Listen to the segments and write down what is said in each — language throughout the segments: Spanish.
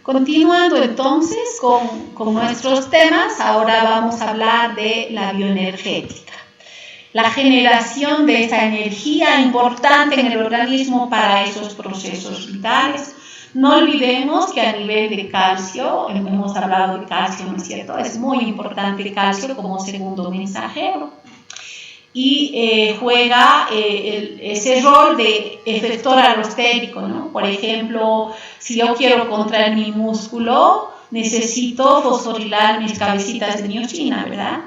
Continuando entonces con nuestros temas, ahora vamos a hablar de la bioenergética. La generación de esa energía importante en el organismo para esos procesos vitales. No olvidemos que a nivel de calcio, hemos hablado de calcio, ¿no es cierto? Es muy importante el calcio como segundo mensajero y juega ese rol de efector alostérico, ¿no? Por ejemplo, si yo quiero contraer mi músculo, necesito fosforilar mis cabecitas de miosina, ¿verdad?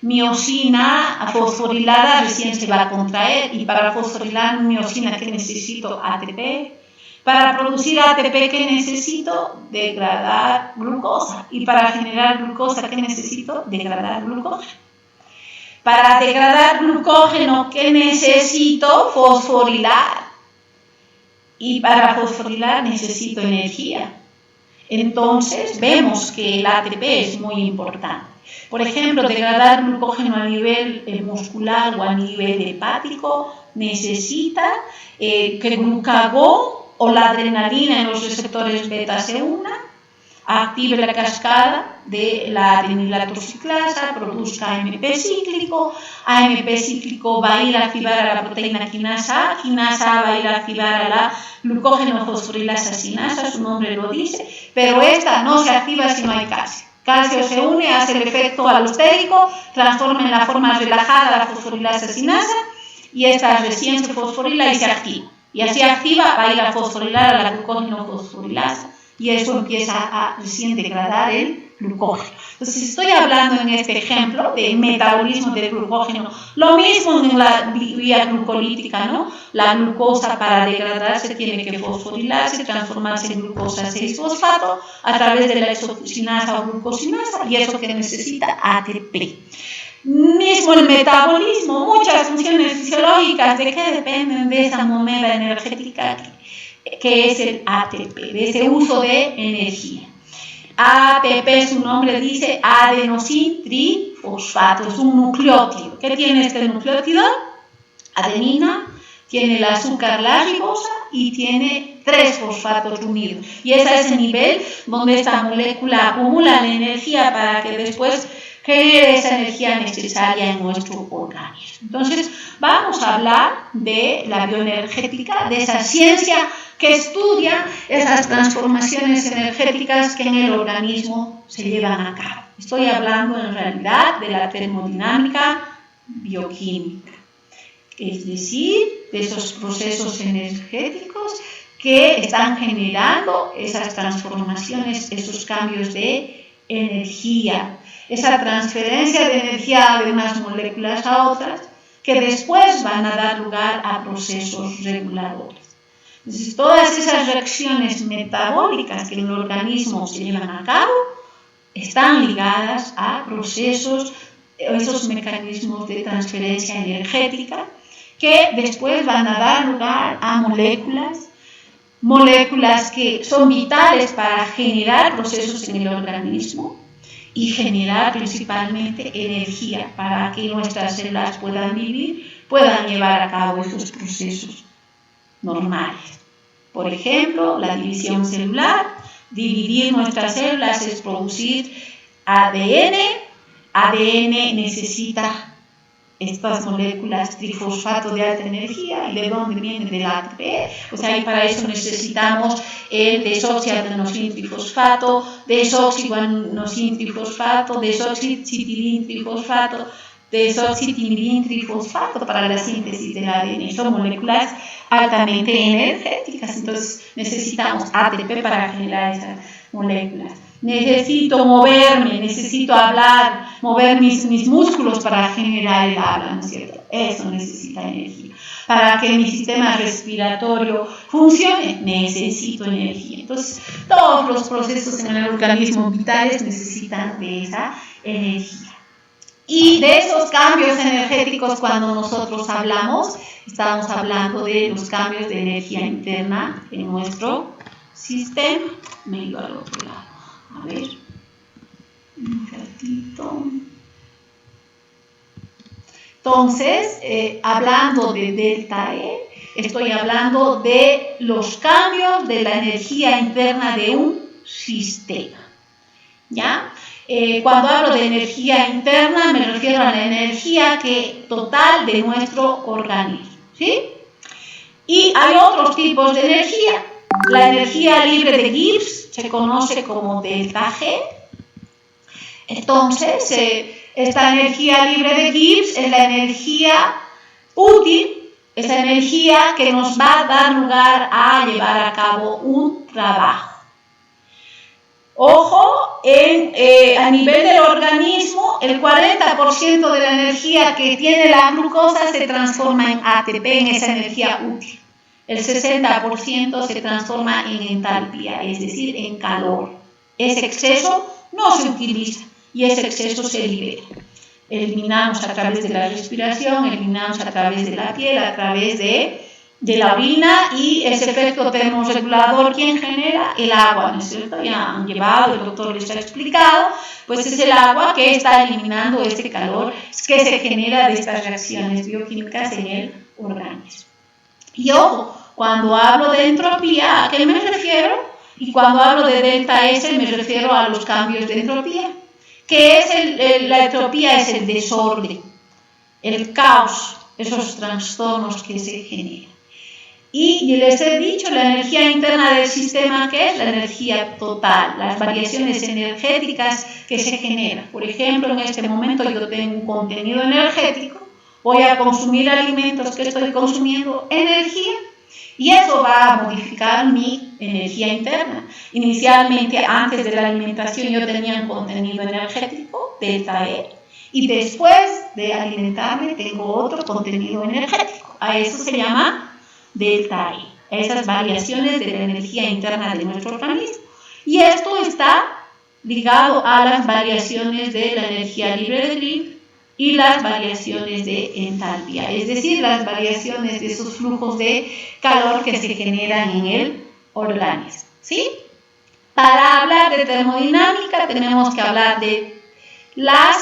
Miosina fosforilada recién se va a contraer, y para fosforilar miosina, ¿qué necesito? ATP. Para producir ATP, ¿qué necesito? Degradar glucosa. Y para generar glucosa, ¿qué necesito? Degradar glucógeno. Para degradar glucógeno, ¿qué necesito? Fosforilar. Y para fosforilar necesito energía. Entonces, vemos que el ATP es muy importante. Por ejemplo, degradar glucógeno a nivel muscular o a nivel hepático necesita que el glucagón o la adrenalina en los receptores beta se una, active la cascada de la adenilatociclasa, produzca AMP cíclico. AMP cíclico va a ir a activar a la proteína quinasa A, quinasa A va a ir a activar a la glucógeno fosforilasa sinasa, su nombre lo dice, pero esta no se activa si no hay calcio. Calcio se une, hace el efecto alostérico, transforma en la forma relajada la fosforilasa sinasa y esta recién se fosforila y se activa. Y así activa, va a ir a fosforilar a la glucógeno fosforilasa y eso empieza a recién degradar el glucógeno. Entonces, estoy hablando en este ejemplo del metabolismo del glucógeno. Lo mismo en la vía glucolítica, ¿no? La glucosa para degradarse tiene que fosforilarse, transformarse en glucosa 6-fosfato a través de la hexocinasa o glucosinasa, y eso que necesita ATP. Mismo el metabolismo, muchas funciones fisiológicas, ¿de qué dependen de esa moneda energética que es el ATP, de ese uso de energía? ATP, su nombre dice adenosin trifosfato, es un nucleótido. ¿Qué tiene este nucleótido? Adenina, tiene el azúcar, la ribosa, y tiene 3 fosfatos unidos. Y es a ese nivel donde esta molécula acumula la energía para que después genere esa energía necesaria en nuestro organismo. Entonces, vamos a hablar de la bioenergética, de esa ciencia que estudia esas transformaciones energéticas que en el organismo se llevan a cabo. Estoy hablando en realidad de la termodinámica bioquímica, es decir, de esos procesos energéticos que están generando esas transformaciones, esos cambios de energía, esa transferencia de energía de unas moléculas a otras que después van a dar lugar a procesos reguladores. Entonces, todas esas reacciones metabólicas que en el organismo se llevan a cabo están ligadas a procesos, esos mecanismos de transferencia energética que después van a dar lugar a moléculas que son vitales para generar procesos en el organismo y generar principalmente energía para que nuestras células puedan vivir, puedan llevar a cabo esos procesos normales. Por ejemplo, la división celular. Dividir nuestras células es producir ADN. ADN necesita estas moléculas trifosfato de alta energía. ¿Y de dónde viene? Del ATP. O sea, y para eso necesitamos el desoxiadenosin trifosfato, desoxiguanosin trifosfato, desoxicitilin trifosfato, desoxitimidin trifosfato para la síntesis del ADN. Son moléculas altamente energéticas, entonces necesitamos ATP para generar esas moléculas. Necesito moverme, necesito hablar, mover mis músculos para generar el habla, ¿no es cierto? Eso necesita energía. Para que mi sistema respiratorio funcione, necesito energía. Entonces, todos los procesos en el organismo vitales necesitan de esa energía. Y de esos cambios energéticos, cuando nosotros hablamos, estamos hablando de los cambios de energía interna en nuestro sistema. Me he ido al otro lado. A ver, un ratito. Entonces, hablando de delta E, estoy hablando de los cambios de la energía interna de un sistema. ¿Ya? Cuando hablo de energía interna me refiero a la energía total de nuestro organismo, ¿sí? Y hay otros tipos de energía. La energía libre de Gibbs se conoce como delta G. Entonces, esta energía libre de Gibbs es la energía útil, esa energía que nos va a dar lugar a llevar a cabo un trabajo. Ojo, a nivel del organismo, el 40% de la energía que tiene la glucosa se transforma en ATP, en esa energía útil. El 60% se transforma en entalpía, es decir, en calor. Ese exceso no se utiliza y ese exceso se libera. Eliminamos a través de la respiración, eliminamos a través de la piel, a través de la orina, y ese efecto termorregulador, ¿quién genera? El agua, ¿no es cierto? Ya han llevado, el doctor les ha explicado, pues es el agua que está eliminando este calor que se genera de estas reacciones bioquímicas en el organismo. Y ojo, cuando hablo de entropía, ¿a qué me refiero? Y cuando hablo de delta S me refiero a los cambios de entropía. ¿Qué es la entropía? Es el desorden, el caos, esos trastornos que se generan. Y les he dicho, la energía interna del sistema, ¿qué es? La energía total, las variaciones energéticas que se generan. Por ejemplo, en este momento yo tengo un contenido energético, voy a consumir alimentos que estoy consumiendo energía, y eso va a modificar mi energía interna. Inicialmente, antes de la alimentación, yo tenía un contenido energético, delta E, y después de alimentarme tengo otro contenido energético. A eso se llama delta E, esas variaciones de la energía interna de nuestro organismo. Y esto está ligado a las variaciones de la energía libre de Gibbs y las variaciones de entalpía, es decir, las variaciones de esos flujos de calor que se generan en el organismo, ¿sí? Para hablar de termodinámica tenemos que hablar de las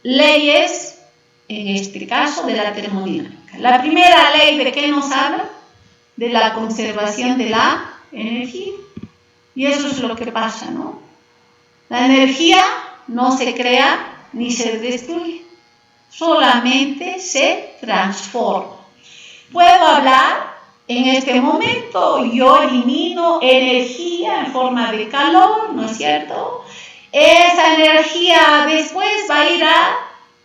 leyes, en este caso de la termodinámica. La primera ley, ¿de qué nos habla? De la conservación de la energía. Y eso es lo que pasa, ¿no? La energía no se crea ni se destruye, solamente se transforma. Puedo hablar en este momento, yo elimino energía en forma de calor, ¿no es cierto? Esa energía después va a ir a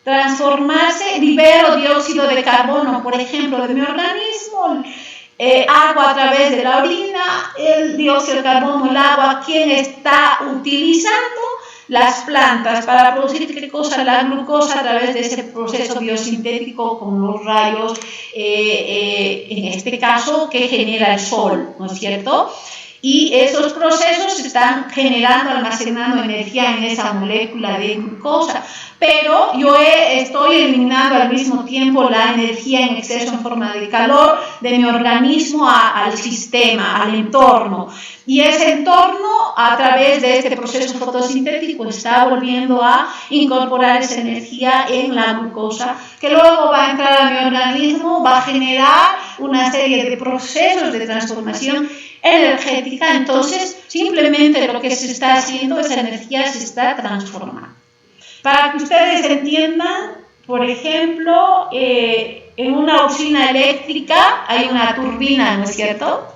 transformarse, libero dióxido de carbono, por ejemplo, de mi organismo, agua a través de la orina, el dióxido de carbono, el agua, ¿quién está utilizando? Las plantas para producir ¿qué cosa? La glucosa a través de ese proceso biosintético con los rayos, en este caso, que genera el sol, ¿no es cierto? Y esos procesos están generando, almacenando energía en esa molécula de glucosa. Pero yo estoy eliminando al mismo tiempo la energía en exceso en forma de calor de mi organismo al sistema, al entorno. Y ese entorno, a través de este proceso fotosintético, está volviendo a incorporar esa energía en la glucosa, que luego va a entrar a mi organismo, va a generar una serie de procesos de transformación energética. Entonces, simplemente lo que se está haciendo, esa energía se está transformando. Para que ustedes entiendan, por ejemplo, en una usina eléctrica hay una turbina, ¿no es cierto?,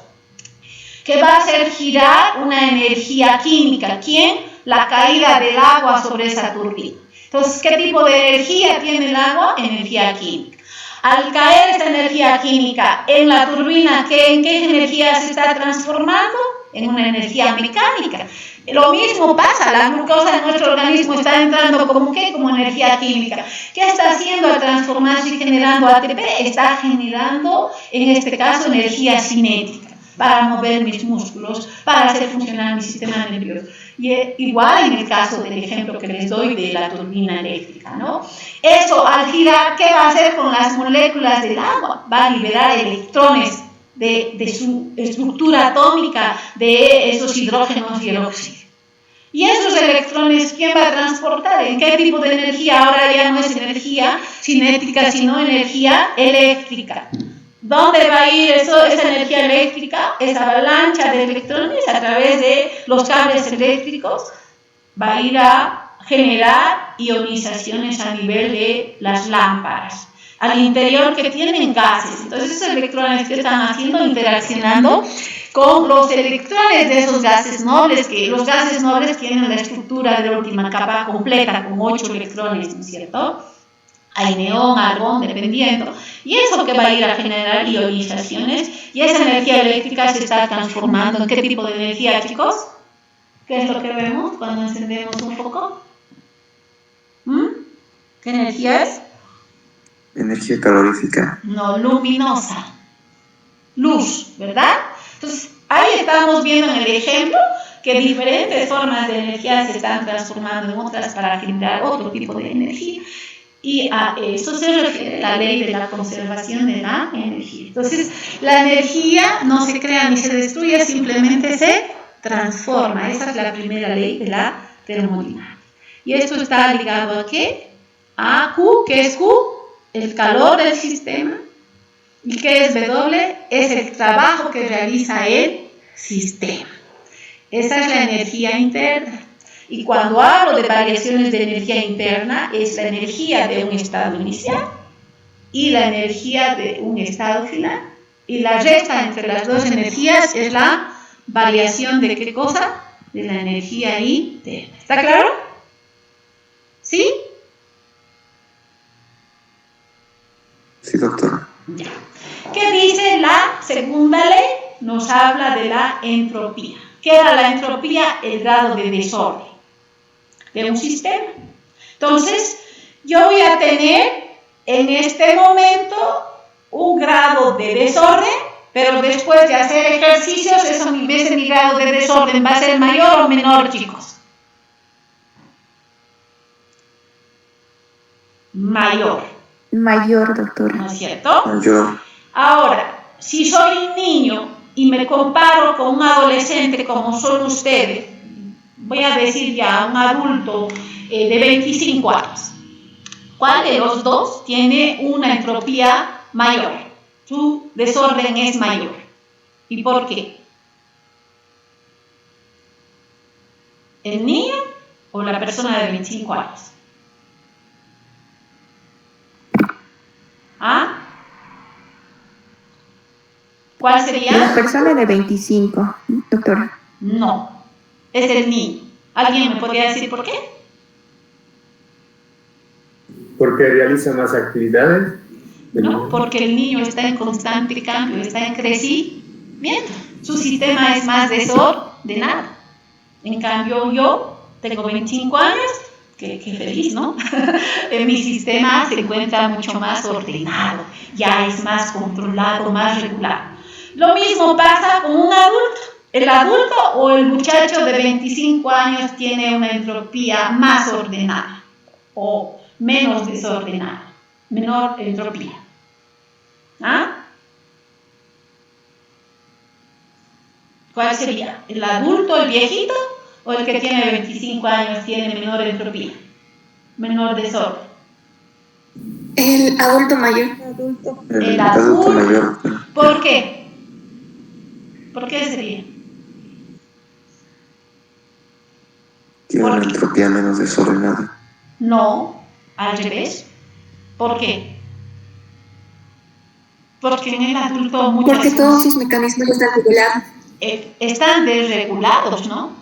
que va a hacer girar una energía química. ¿Quién? La caída del agua sobre esa turbina. Entonces, ¿qué tipo de energía tiene el agua? Energía química. Al caer esta energía química en la turbina, ¿en qué energía se está transformando? En una energía mecánica. Lo mismo pasa, la glucosa en nuestro organismo está entrando como ¿qué? Como energía química. ¿Qué está haciendo al transformarse y generando ATP? Está generando, en este caso, energía cinética para mover mis músculos, para hacer funcionar mi sistema nervioso. Y igual en el caso del ejemplo que les doy de la turbina eléctrica, ¿no? Eso, al girar, ¿qué va a hacer con las moléculas del agua? Va a liberar electrones de su estructura atómica, de esos hidrógenos y el oxígeno. Y esos electrones, ¿quién va a transportar? ¿En qué tipo de energía? Ahora ya no es energía cinética, sino energía eléctrica. ¿Dónde va a ir esa energía eléctrica, esa avalancha de electrones a través de los cables eléctricos? Va a ir a generar ionizaciones a nivel de las lámparas, al interior que tienen gases. Entonces esos electrones que están haciendo, interaccionando con los electrones de esos gases nobles, que los gases nobles tienen la estructura de la última capa completa, con 8 electrones, ¿no es cierto? Hay neón, argón, dependiendo, y eso que va a ir a generar ionizaciones, y esa energía eléctrica se está transformando. ¿En qué tipo de energía, chicos? ¿Qué es lo que vemos cuando encendemos un foco? ¿Qué energía es? Energía calorífica. No, luminosa. Luz, ¿verdad? Entonces, ahí estamos viendo en el ejemplo que diferentes formas de energía se están transformando en otras para generar otro tipo de energía. Y a eso se refiere la ley de la conservación de la energía. Entonces, la energía no se crea ni se destruye, simplemente se transforma. Esa es la primera ley de la termodinámica. Y esto está ligado a ¿qué? A Q. ¿Qué es Q? El calor del sistema. ¿Y qué es W? Es el trabajo que realiza el sistema. Esa es la energía interna. Y cuando hablo de variaciones de energía interna, es la energía de un estado inicial y la energía de un estado final. Y la resta entre las dos energías es la variación de ¿qué cosa? De la energía interna. ¿Está claro? ¿Sí? Sí, doctora. Ya. ¿Qué dice la segunda ley? Nos habla de la entropía. ¿Qué era la entropía? El grado de desorden de un sistema. Entonces, yo voy a tener en este momento un grado de desorden, pero después de hacer ejercicios, ese mi grado de desorden va a ser mayor o menor, chicos. Mayor. Mayor, doctora. ¿No es cierto? Mayor. Ahora, si soy un niño y me comparo con un adolescente como son ustedes, voy a decir ya un adulto de 25 años. ¿Cuál de los dos tiene una entropía mayor? Su desorden es mayor. ¿Y por qué? ¿El niño o la persona de 25 años? ¿Ah? ¿Cuál sería? La persona de 25, doctora. No, es el niño. ¿Alguien me podría decir por qué? Porque realiza más actividades. No, porque el niño está en constante cambio, está en crecimiento. Su sistema es más desordenado. En cambio, yo tengo 25 años, que feliz, ¿no? Mi sistema se encuentra mucho más ordenado, ya es más controlado, más regulado. Lo mismo pasa con un adulto. El adulto o el muchacho de 25 años tiene una entropía más ordenada o menos desordenada, menor entropía. ¿Ah? ¿Cuál sería? ¿El adulto, el viejito, o el que tiene 25 años tiene menor entropía, menor desorden? El adulto mayor. El adulto mayor. ¿Por qué? ¿Por qué sería? Tiene una entropía menos desordenada. No, al revés. ¿Por qué? Porque en el adulto muchas Porque todos sus mecanismos están regulados. Están desregulados, ¿no?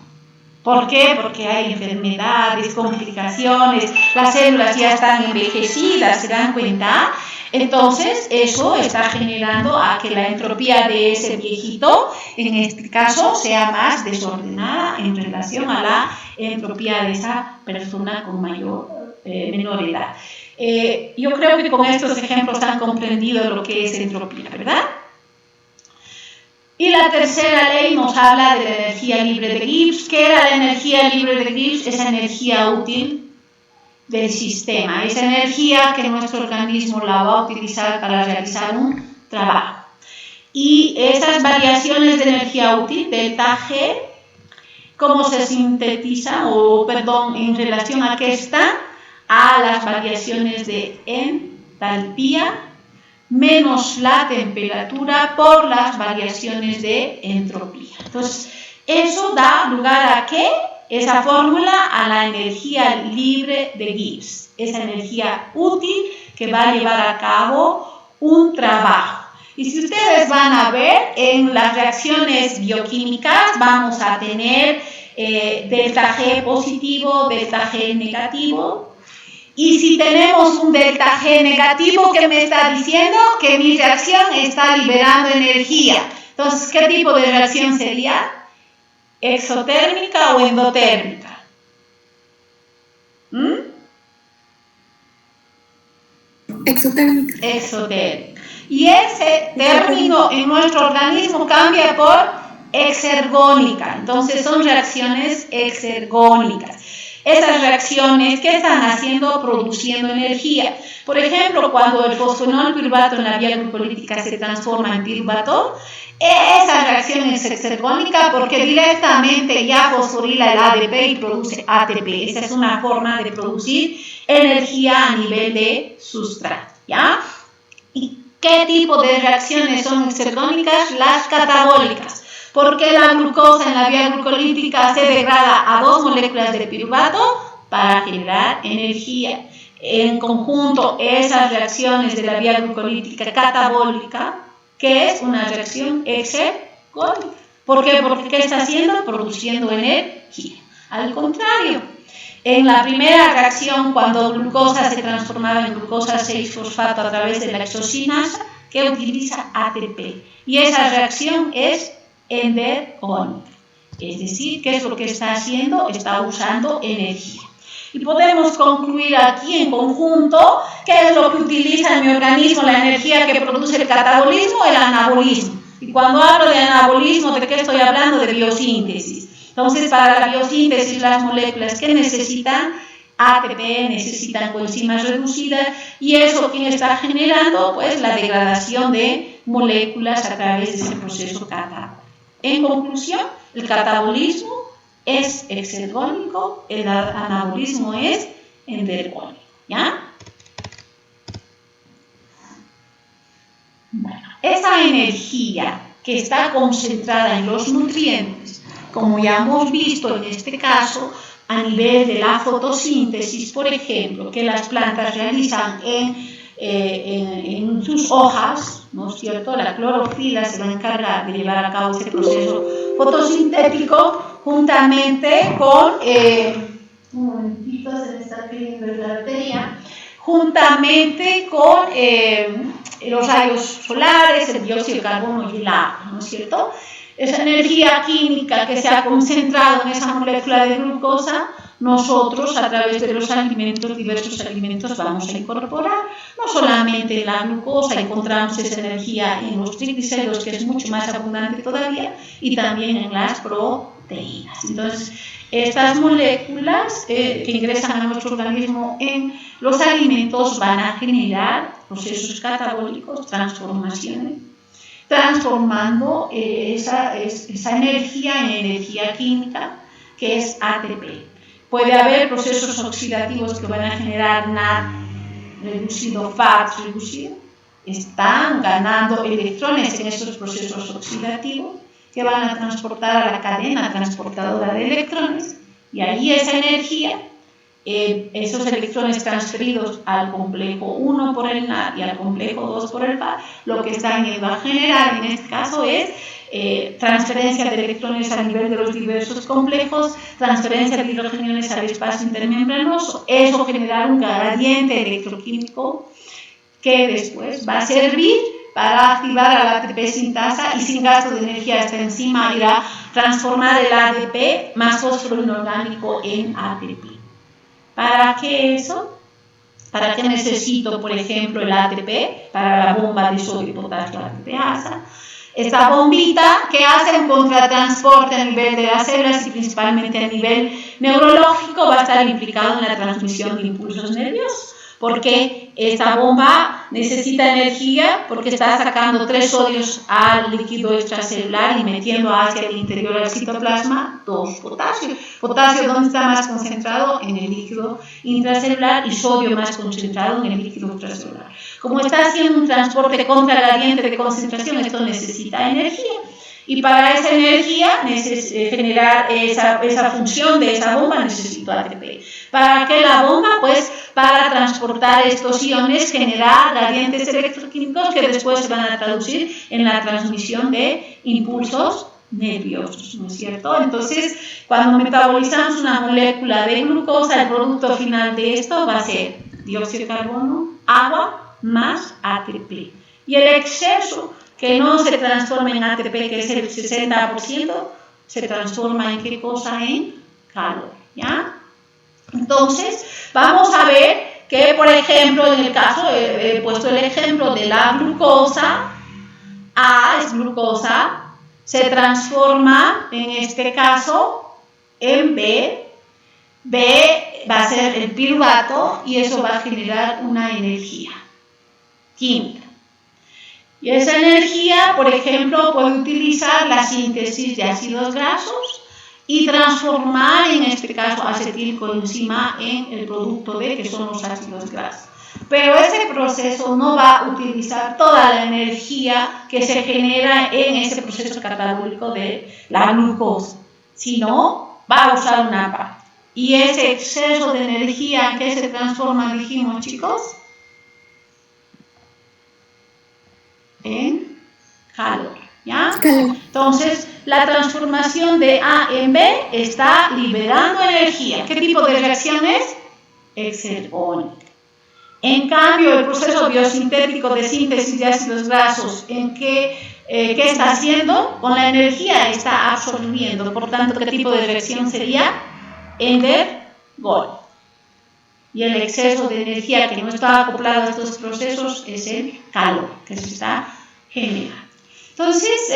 ¿Por qué? Porque hay enfermedades, complicaciones, las células ya están envejecidas, ¿se dan cuenta? Entonces, eso está generando a que la entropía de ese viejito, en este caso, sea más desordenada en relación a la entropía de esa persona con menor edad. Yo creo que con estos ejemplos han comprendido lo que es entropía, ¿verdad? Y la tercera ley nos habla de la energía libre de Gibbs. ¿Qué era la energía libre de Gibbs? Esa energía útil del sistema, esa energía que nuestro organismo la va a utilizar para realizar un trabajo. Y esas variaciones de energía útil, delta G, ¿cómo se sintetizan? En relación a qué están, a las variaciones de entalpía, menos la temperatura por las variaciones de entropía. Entonces, eso da lugar a ¿qué? Esa fórmula a la energía libre de Gibbs, esa energía útil que va a llevar a cabo un trabajo. Y si ustedes van a ver, en las reacciones bioquímicas vamos a tener delta G positivo, delta G negativo. Y si tenemos un delta G negativo, ¿qué me está diciendo? Que mi reacción está liberando energía. Entonces, ¿qué tipo de reacción sería? ¿Exotérmica o endotérmica? Exotérmica. Exotérmica. Y ese término en nuestro organismo cambia por exergónica. Entonces son reacciones exergónicas. Esas reacciones, ¿qué están haciendo? Produciendo energía. Por ejemplo, cuando el fosfonol piruvato en la vía glucolítica se transforma en piruvato, esa reacción es exergónica porque directamente ya fosforila el ADP y produce ATP. Esa es una forma de producir energía a nivel de sustrato, ¿ya? ¿Y qué tipo de reacciones son exergónicas? Las catabólicas. Porque la glucosa en la vía glucolítica se degrada a 2 moléculas de piruvato para generar energía. En conjunto, esas reacciones de la vía glucolítica catabólica, que es una reacción exergónica. ¿Por qué? Porque ¿qué está haciendo? Produciendo energía. Al contrario, en la primera reacción, cuando glucosa se transformaba en glucosa 6-fosfato a través de la exocinasa, que utiliza ATP. Y esa reacción es endergónica. Es decir, ¿qué es lo que está haciendo? Está usando energía. Y podemos concluir aquí en conjunto qué es lo que utiliza en mi organismo la energía que produce el catabolismo, el anabolismo. Y cuando hablo de anabolismo, ¿de qué estoy hablando? De biosíntesis. Entonces, para la biosíntesis, las moléculas que necesitan ATP, necesitan coenzimas reducidas, y eso que está generando, pues, la degradación de moléculas a través de ese proceso catabólico. En conclusión, el catabolismo es exergónico, el anabolismo es endergónico, ¿ya? Bueno, esa energía que está concentrada en los nutrientes, como ya hemos visto en este caso, a nivel de la fotosíntesis, por ejemplo, que las plantas realizan en sus hojas, ¿no es cierto? La clorofila se va a encargar de llevar a cabo ese proceso fotosintético juntamente con, un momentito, se me está pidiendo la batería, juntamente con los rayos solares, el dióxido de carbono y el agua, ¿no es cierto? Esa energía química que se ha concentrado en esa molécula de glucosa, nosotros a través de los alimentos, diversos alimentos, vamos a incorporar. No solamente en la glucosa, encontramos esa energía en los triglicéridos, que es mucho más abundante todavía, y también en las proteínas. Entonces, estas moléculas que ingresan a nuestro organismo en los alimentos van a generar procesos catabólicos, transformaciones, transformando esa energía en energía química, que es ATP. Puede haber procesos oxidativos que van a generar NAD reducido, FAD reducido. Están ganando electrones en esos procesos oxidativos que van a transportar a la cadena transportadora de electrones, y ahí esa energía, esos electrones transferidos al complejo 1 por el NAD y al complejo 2 por el FAD, lo que están yendo a generar en este caso es transferencia de electrones a nivel de los diversos complejos, transferencia de hidrogeniones al espacio intermembranoso. Eso genera un gradiente electroquímico que después va a servir para activar a la ATP sintasa, y sin gasto de energía esta enzima irá a transformar el ADP más fósforo inorgánico en ATP. ¿Para qué eso? ¿Para qué necesito, por ejemplo, el ATP? Para la bomba de sodio y potasio ATPasa. Esta bombita que hace un contratransporte a nivel de las células y principalmente a nivel neurológico va a estar implicado en la transmisión de impulsos nerviosos. porque esta bomba necesita energía porque está sacando 3 sodios al líquido extracelular y metiendo hacia el interior del citoplasma 2 potasio. Potasio, ¿dónde está más concentrado? En el líquido intracelular, y sodio más concentrado en el líquido extracelular. Como está haciendo un transporte contragradiente de concentración, esto necesita energía. Y para esa energía, generar esa función de esa bomba, necesito ATP. ¿Para qué la bomba? Pues para transportar estos iones, generar gradientes electroquímicos que después se van a traducir en la transmisión de impulsos nerviosos, ¿no es cierto? Entonces, cuando metabolizamos una molécula de glucosa, el producto final de esto va a ser dióxido de carbono, agua más ATP. Y el exceso que no se transforma en ATP, que es el 60%, se transforma en ¿qué cosa? En calor, ¿ya? Entonces, vamos a ver que, por ejemplo, en el caso, he puesto el ejemplo de la glucosa, A es glucosa, se transforma, en este caso, en B, B va a ser el piruvato y eso va a generar una energía química. Y esa energía, por ejemplo, puede utilizar la síntesis de ácidos grasos y transformar, en este caso, acetilcoenzima en el producto B, que son los ácidos grasos. Pero ese proceso no va a utilizar toda la energía que se genera en ese proceso catabólico de la glucosa, sino va a usar una parte. Y ese exceso de energía que se transforma, dijimos, chicos, en calor, ¿ya? Entonces, la transformación de A en B está liberando energía. ¿Qué tipo de reacción es? Exergónica. En cambio, el proceso biosintético de síntesis de ácidos grasos, ¿qué está haciendo? Con la energía está absorbiendo. Por tanto, ¿qué tipo de reacción sería? Endergólica. Y el exceso de energía que no está acoplado a estos procesos es el calor que se está generando. Entonces,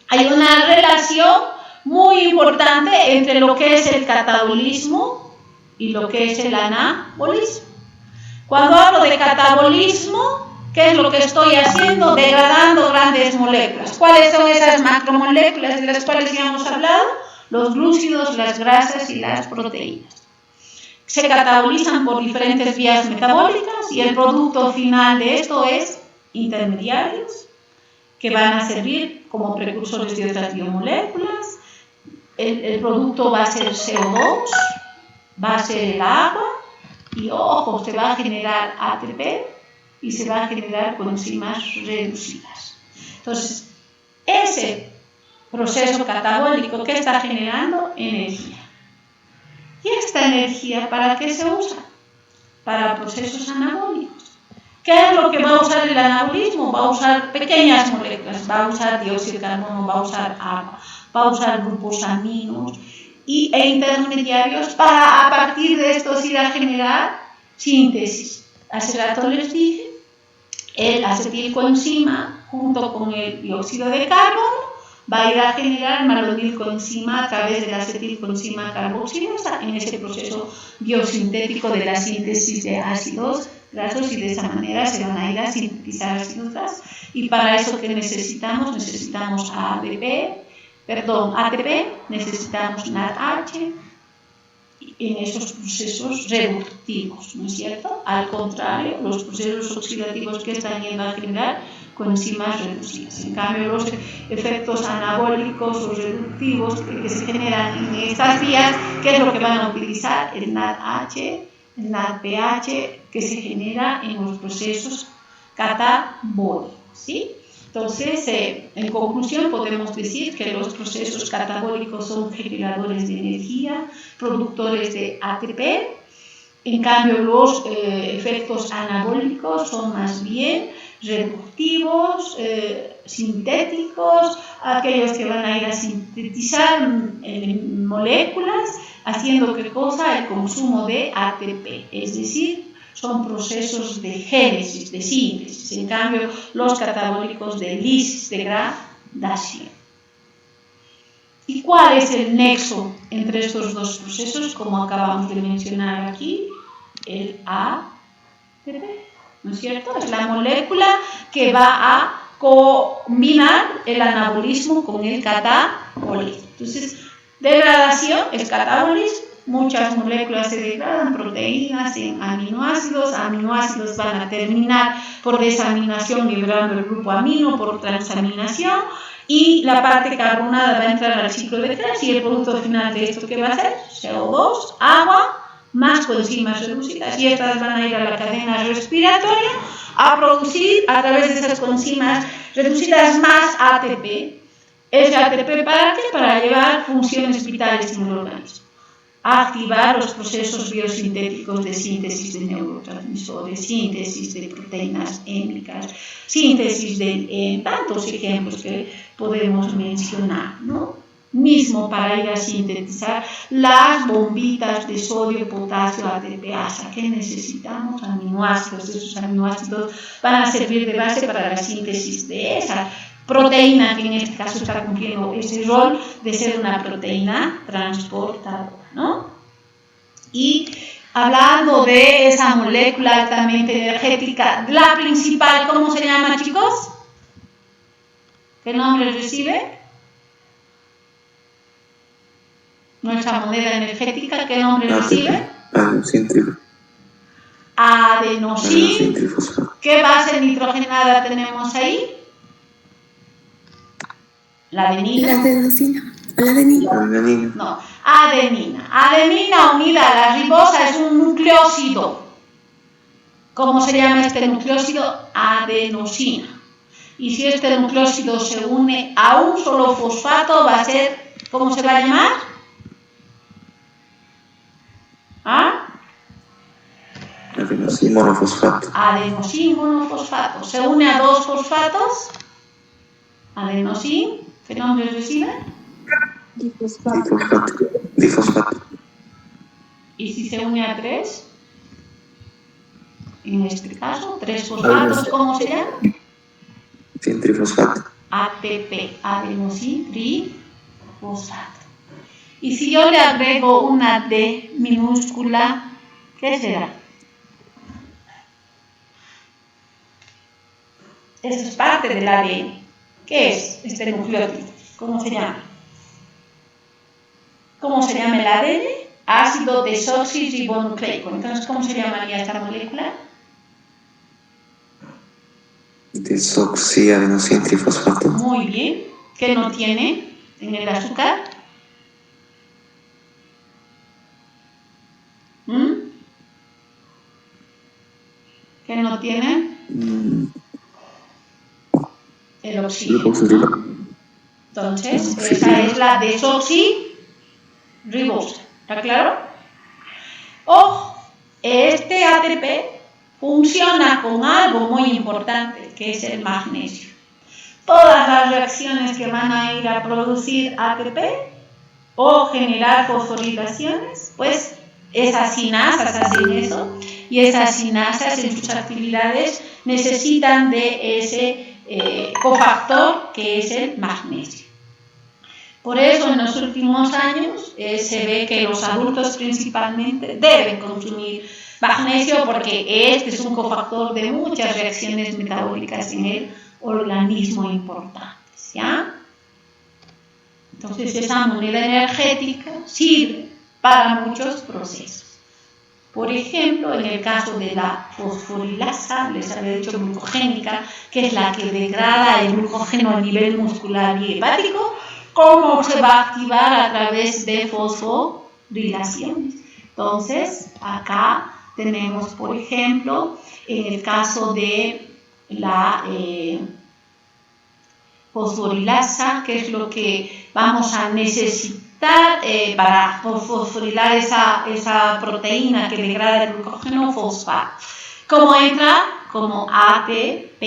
hay una relación muy importante entre lo que es el catabolismo y lo que es el anabolismo. Cuando hablo de catabolismo, ¿qué es lo que estoy haciendo? Degradando grandes moléculas. ¿Cuáles son esas macromoléculas de las cuales ya hemos hablado? Los glúcidos, las grasas y las proteínas. Se catabolizan por diferentes vías metabólicas y el producto final de esto es intermediarios que van a servir como precursores de otras biomoléculas. El producto va a ser CO2, va a ser el agua y, ojo, se va a generar ATP y se va a generar coenzimas reducidas. Entonces, ese proceso catabólico que está generando energía. ¿Y esta energía para qué se usa? Para procesos anabólicos. ¿Qué es lo que va a usar el anabolismo? Va a usar pequeñas moléculas, va a usar dióxido de carbono, va a usar agua, va a usar glucosaminos e intermediarios para, a partir de estos, ir a generar síntesis. Hace rato les dije, el acetilcoenzima junto con el dióxido de carbono va a ir a generar malonilcoenzima a través de la acetilcoenzima carboxilasa en ese proceso biosintético de la síntesis de ácidos grasos, y de esa manera se van a ir a sintetizar ácidos grasos. Y para eso, ¿qué necesitamos? Necesitamos ATP, necesitamos NADH en esos procesos reductivos, ¿no es cierto? Al contrario, los procesos oxidativos que están yendo a generar coenzimas reducidas. En cambio, los efectos anabólicos o reductivos que se generan en estas vías, ¿qué es lo que van a utilizar? El NADH, el NADPH, que se genera en los procesos catabólicos, ¿sí? Entonces, en conclusión, podemos decir que los procesos catabólicos son generadores de energía, productores de ATP. En cambio, los efectos anabólicos son más bien reductivos, sintéticos, aquellos que van a ir a sintetizar moléculas, haciendo ¿qué cosa? El consumo de ATP, es decir, son procesos de génesis, de síntesis. En cambio, los catabólicos de lisis, degradación. ¿Y cuál es el nexo entre estos dos procesos? Como acabamos de mencionar aquí, el A ATP, ¿no es cierto? Es la molécula que va a combinar el anabolismo con el catabolismo. Entonces, degradación es catabolismo. Muchas moléculas se degradan, proteínas en aminoácidos van a terminar por desaminación liberando el grupo amino, por transaminación, y la parte carbonada va a entrar al ciclo de Krebs, y el producto final de esto, ¿qué va a ser? CO2, agua, más coenzimas reducidas, y estas van a ir a la cadena respiratoria a producir a través de esas coenzimas reducidas más ATP. ¿Es ATP para qué? Para llevar funciones vitales en el organismo, a activar los procesos biosintéticos de síntesis de neurotransmisores, síntesis de proteínas hémicas, síntesis de tantos ejemplos que podemos mencionar, ¿no? Mismo para ir a sintetizar las bombitas de sodio, potasio, ATPasa que necesitamos, aminoácidos. Esos aminoácidos van a servir de base para la síntesis de esa proteína, que en este caso está cumpliendo ese rol de ser una proteína transportadora, ¿no? Y hablando de esa molécula altamente energética, la principal, ¿cómo se llama, chicos? ¿Qué nombre recibe? Nuestra moneda energética, ¿qué nombre recibe? Adenosín. ¿Qué base nitrogenada tenemos ahí? La adenina. La adenosina. La adenina. No, adenina. Adenina unida a la ribosa es un nucleósido. ¿Cómo se llama este nucleósido? Adenosina. Y si este nucleósido se une a un solo fosfato, va a ser, ¿cómo se va a llamar? ¿Ah? Adenosín monofosfato. Adenosín monofosfato. Se une a dos fosfatos. Adenosín. ¿Qué nombre recibe? Difosfato. ¿Y si se une a tres? En este caso, tres fosfatos, ¿cómo se llama? Sin trifosfato. ATP, adenosín trifosfato. Y si yo le agrego una D minúscula, ¿qué será? Eso es parte del ADN. ¿Qué es este nucleótido? ¿Cómo se llama? ¿Cómo se llama el ADN? Ácido desoxirribonucleico. Entonces, ¿cómo se llamaría esta molécula? Desoxiadenosin trifosfato. Muy bien. ¿Qué no tiene en el azúcar? ¿Qué no tiene? El oxígeno. Entonces, esa es la desoxirribosa. ¿Está claro? Ojo, este ATP funciona con algo muy importante, que es el magnesio. Todas las reacciones que van a ir a producir ATP o generar fosforilaciones, pues esas sinasas hacen eso, y esas sinasas en sus actividades necesitan de ese cofactor que es el magnesio. Por eso en los últimos años se ve que los adultos principalmente deben consumir magnesio, porque este es un cofactor de muchas reacciones metabólicas en el organismo importantes, ¿ya? Entonces esa moneda energética sirve para muchos procesos. Por ejemplo, en el caso de la fosforilasa, les había dicho glucogénica, que es la que degrada el glucógeno a nivel muscular y hepático, ¿cómo se va a activar? A través de fosforilaciones. Entonces, acá tenemos, por ejemplo, en el caso de la fosforilasa, que es lo que vamos a necesitar para fosforilar esa proteína que degrada el glucógeno, fosfato. ¿Cómo entra? Como ATP.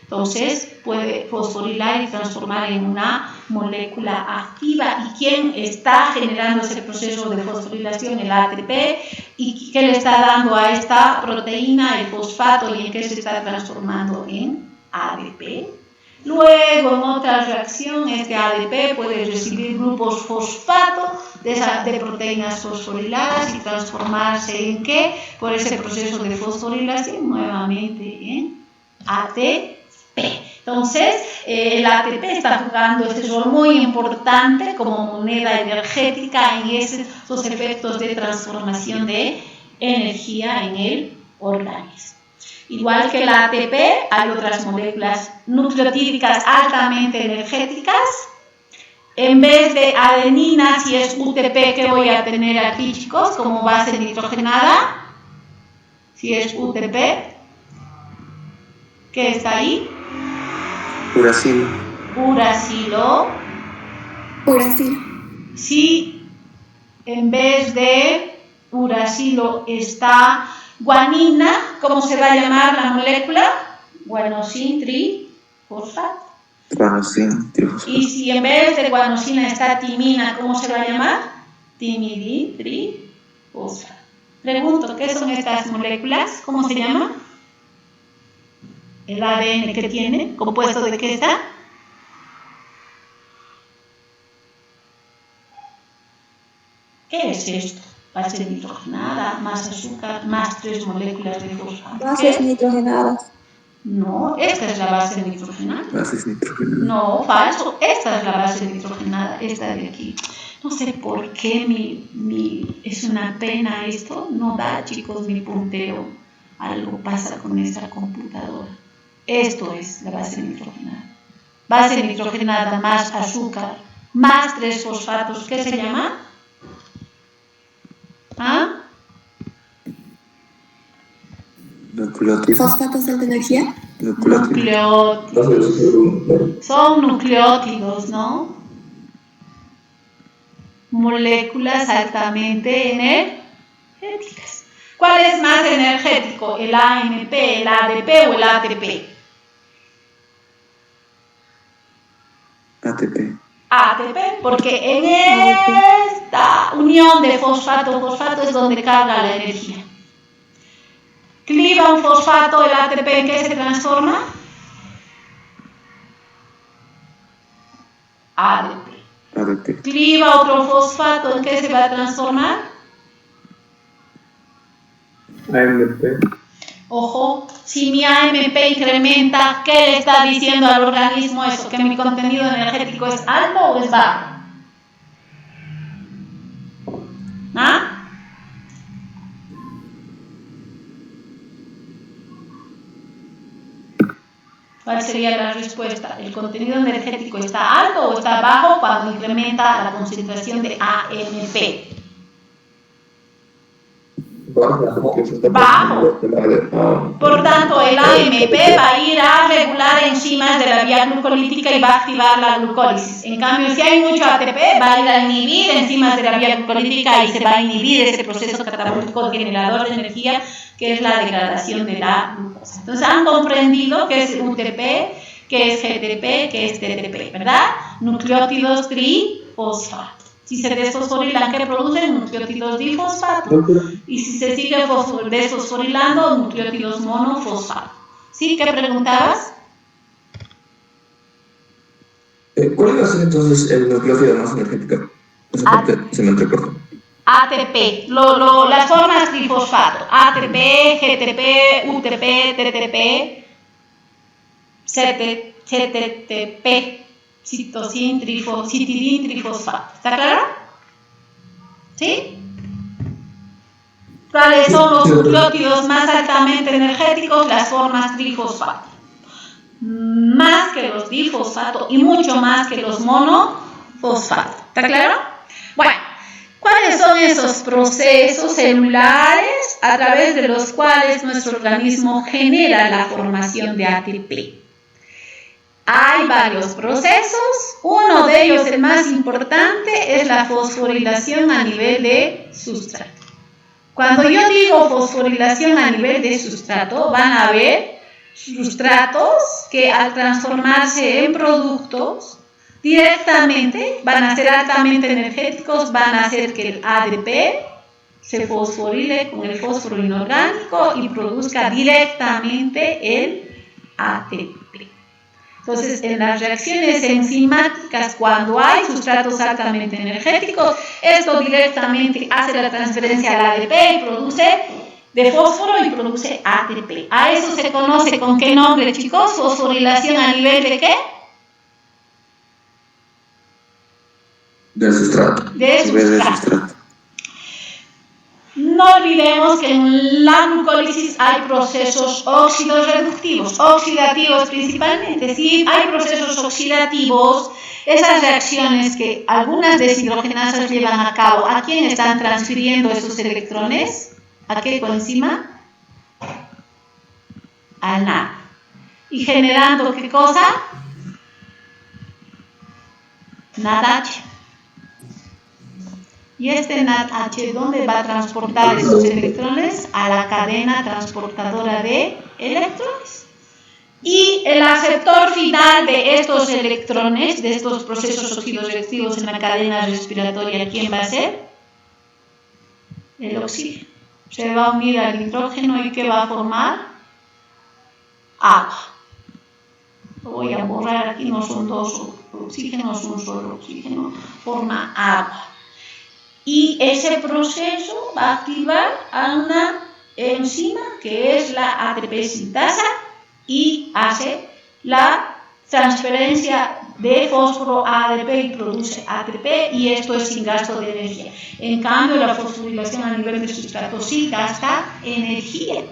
Entonces puede fosforilar y transformar en una molécula activa. ¿Y quién está generando ese proceso de fosforilación? El ATP. ¿Y qué le está dando a esta proteína? El fosfato. ¿Y en qué se está transformando? En ADP. Luego, en otra reacción, este ADP puede recibir grupos fosfato de proteínas fosforiladas y transformarse en ¿qué? Por ese proceso de fosforilación nuevamente en ATP. Entonces, el ATP está jugando este rol muy importante como moneda energética en esos efectos de transformación de energía en el organismo. Igual que el ATP, hay otras moléculas nucleotídicas altamente energéticas. En vez de adenina, si es UTP, ¿qué voy a tener aquí, chicos? Como base nitrogenada. Si es UTP, ¿qué está ahí? Uracilo. Uracilo. Uracilo. Si en vez de uracilo está guanina, ¿cómo se va a llamar la molécula? Guanosin trifosfato. Guanosin trifosfato. Y si en vez de guanosina está timina, ¿cómo se va a llamar? Timidin trifosfato. Pregunto, ¿qué son estas moléculas? ¿Cómo se llama? El ADN que tiene, ¿compuesto de qué está? ¿Qué es esto? Base nitrogenada, más azúcar, más 3 moléculas de fosfato. Bases nitrogenadas. No, esta es la base nitrogenada. Bases nitrogenadas. No, falso. Esta es la base nitrogenada, esta de aquí. No sé por qué es una pena esto. No da, chicos, mi puntero. Algo pasa con esta computadora. Esto es la base nitrogenada. Base nitrogenada más azúcar, más 3 fosfatos. ¿Qué se llama? ¿Ah? Nucleótidos. Fosfatos de alta energía. Nucleótidos. Son nucleótidos, ¿no? Moléculas altamente energéticas. ¿Cuál es más energético? ¿El AMP, el ADP o el ATP? ATP. ATP, porque en esta unión de fosfato-fosfato es donde carga la energía. Cliva un fosfato, el ATP, ¿en qué se transforma? ADP. ADP. Cliva otro fosfato, ¿en qué se va a transformar? AMP. Ojo, si mi AMP incrementa, ¿qué le está diciendo al organismo eso? ¿Que mi contenido energético es alto o es bajo? ¿Ah? ¿Cuál sería la respuesta? ¿El contenido energético está alto o está bajo cuando incrementa la concentración de AMP? Bajo. Por tanto, el AMP va a ir a regular enzimas de la vía glucolítica y va a activar la glucólisis. En cambio, si hay mucho ATP, va a ir a inhibir enzimas de la vía glucolítica y se va a inhibir ese proceso catabólico generador de energía, que es la degradación de la glucosa. Entonces, han comprendido qué es UTP, qué es GTP, qué es TTP, ¿verdad? Nucleótidos trifosfato. Si se desfosforilan, ¿qué producen? Nucleótidos difosfato. Y si se sigue desfosforilando, nucleótidos monofosfato. ¿Sí? ¿Qué preguntabas? ¿Cuál iba a ser entonces el nucleótido más energético? Esa parte se me entrecortó. ATP, las formas trifosfato. ATP, GTP, UTP, TTP, CTTP. Citidin trifosfato. ¿Está claro? ¿Sí? ¿Cuáles son los nucleótidos más altamente energéticos? Las formas trifosfato. Más que los difosfato y mucho más que los monofosfato. ¿Está claro? Bueno, ¿cuáles son esos procesos celulares a través de los cuales nuestro organismo genera la formación de ATP? Hay varios procesos, uno de ellos, el más importante, es la fosforilación a nivel de sustrato. Cuando yo digo fosforilación a nivel de sustrato, van a haber sustratos que al transformarse en productos, directamente van a ser altamente energéticos, van a hacer que el ADP se fosforile con el fósforo inorgánico y produzca directamente el ATP. Entonces, en las reacciones enzimáticas, cuando hay sustratos altamente energéticos, esto directamente hace la transferencia al ADP y produce de fósforo y produce ATP. A eso se conoce ¿con qué nombre, chicos? Fosforilación a nivel de ¿qué? Del sustrato. De sustrato. No olvidemos que en la glucólisis hay procesos óxidos reductivos, oxidativos principalmente. Si hay procesos oxidativos, esas reacciones que algunas deshidrogenasas llevan a cabo, ¿a quién están transfiriendo esos electrones? ¿A qué coenzima? Al NAD. ¿Y generando qué cosa? NADH. ¿Y este NADH dónde va a transportar esos electrones? A la cadena transportadora de electrones. Y el aceptor final de estos electrones, de estos procesos óxidos reactivos en la cadena respiratoria, ¿quién va a ser? El oxígeno. Se va a unir al nitrógeno y ¿qué va a formar? Agua. Lo voy a borrar aquí, no son dos oxígenos, un solo oxígeno, forma agua. Y ese proceso va a activar a una enzima que es la ATP sintasa y hace la transferencia de fósforo a ADP y produce ATP, y esto es sin gasto de energía. En cambio, la fosforilación a nivel de sustrato sí gasta energía.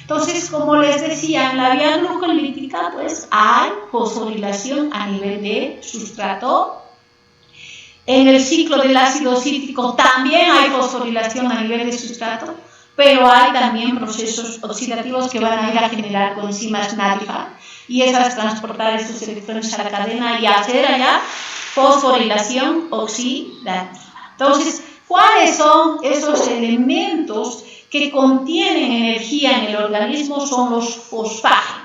Entonces, como les decía, en la vía glucolítica pues hay fosforilación a nivel de sustrato. En el ciclo del ácido cítrico también hay fosforilación a nivel de sustrato, pero hay también procesos oxidativos que van a ir a generar coenzimas NADH y esas transportar esos electrones a la cadena y hacer allá fosforilación oxidativa. Entonces, ¿cuáles son esos elementos que contienen energía en el organismo? Son los fosfágenos.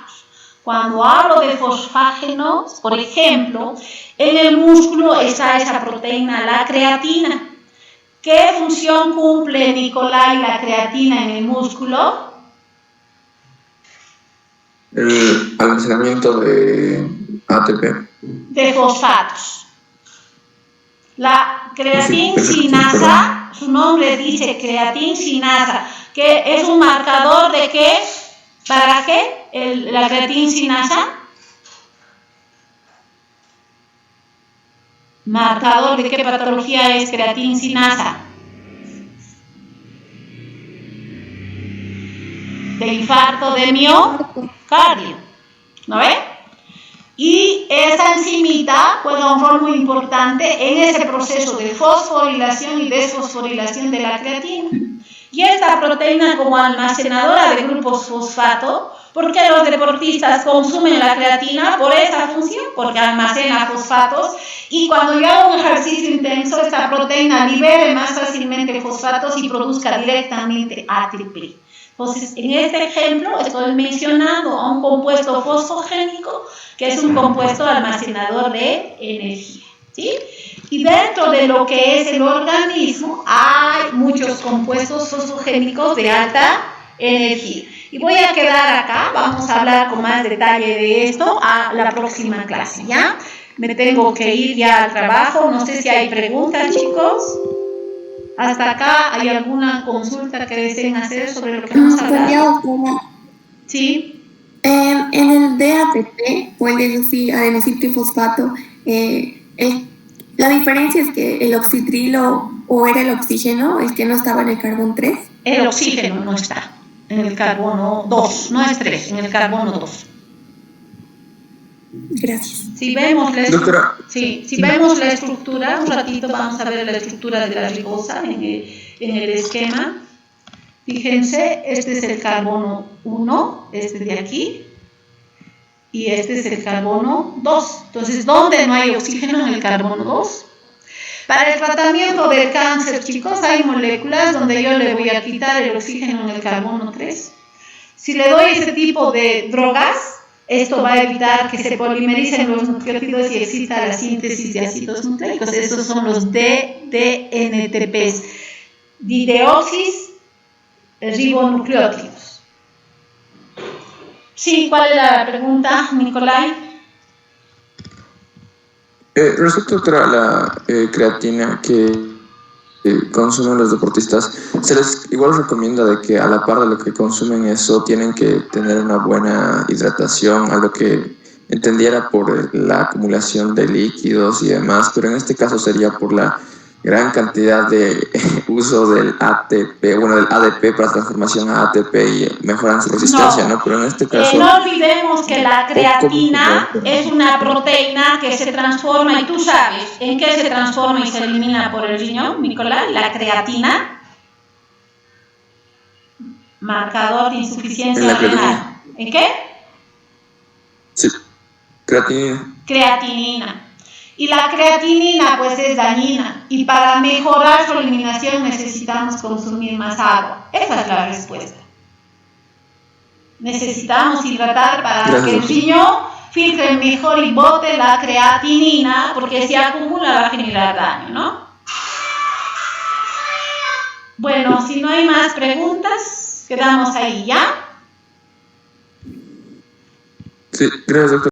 Cuando hablo de fosfágenos, por ejemplo, en el músculo está esa proteína, la creatina. ¿Qué función cumple, Nicolai, la creatina en el músculo? El almacenamiento de ATP. De fosfatos. La creatinsinasa, su nombre dice creatinsinasa, que es un marcador de qué. ¿Para qué? La creatinsinasa. Marcador de qué patología es creatinsinasa. De infarto de miocardio. ¿No ve? Y esa enzimita juega un rol muy importante en ese proceso de fosforilación y desfosforilación de la creatina. Y esta proteína, como almacenadora de grupos fosfato, ¿por qué los deportistas consumen la creatina? Por esa función, porque almacena fosfatos, y cuando yo hago un ejercicio intenso, esta proteína libere más fácilmente fosfatos y produzca directamente ATP. Entonces, en este ejemplo estoy mencionando a un compuesto fosfogénico, que es un compuesto almacenador de energía, ¿sí? Y dentro de lo que es el organismo hay muchos compuestos fosfogénicos de alta energía. Y voy a quedar acá, vamos a hablar con más detalle de esto a la próxima clase, ¿ya? Me tengo que ir ya al trabajo, no sé si hay preguntas, chicos. Hasta acá, ¿hay alguna consulta que deseen hacer sobre lo que hemos hablado? Sí. En el DATP, o el adenosítrifosfato, la diferencia es que el oxitrilo o era el oxígeno, el que no estaba en el carbono 3. El oxígeno no está en el carbono 2, no es 3, en el carbono 2. Gracias. Si vemos Doctora. Sí, si vemos la estructura, un ratito vamos a ver la estructura de la ribosa en el esquema. Fíjense, este es el carbono 1, este de aquí, y este es el carbono 2. Entonces, ¿dónde no hay oxígeno? En el carbono 2. Para el tratamiento del cáncer, chicos, hay moléculas donde yo le voy a quitar el oxígeno en el carbono 3. Si le doy ese tipo de drogas, esto va a evitar que se polimericen los nucleótidos y exista la síntesis de ácidos nucleicos. Estos son los DNTPs, dideoxis ribonucleótidos. Sí, ¿cuál es la pregunta, Nicolai? Respecto a la creatina que consumen los deportistas, se les igual recomienda de que a la par de lo que consumen eso, tienen que tener una buena hidratación, a lo que entendiera por la acumulación de líquidos y demás, pero en este caso sería por la gran cantidad de uso del ATP, bueno, del ADP para transformación a ATP y mejoran su resistencia, ¿no? Pero en este caso... no olvidemos que la creatina es una proteína que se transforma, y tú sabes en qué se transforma y se elimina por el riñón, Nicolás, la creatina. Marcador de insuficiencia renal. ¿En qué? Sí, creatinina. Creatinina. Y la creatinina pues es dañina, y para mejorar su eliminación necesitamos consumir más agua. Esa es la respuesta. Necesitamos hidratar para que el riñón filtre mejor y bote la creatinina, porque si acumula va a generar daño, ¿no? Bueno, si no hay más preguntas, quedamos ahí, ¿ya? Sí, gracias, doctor.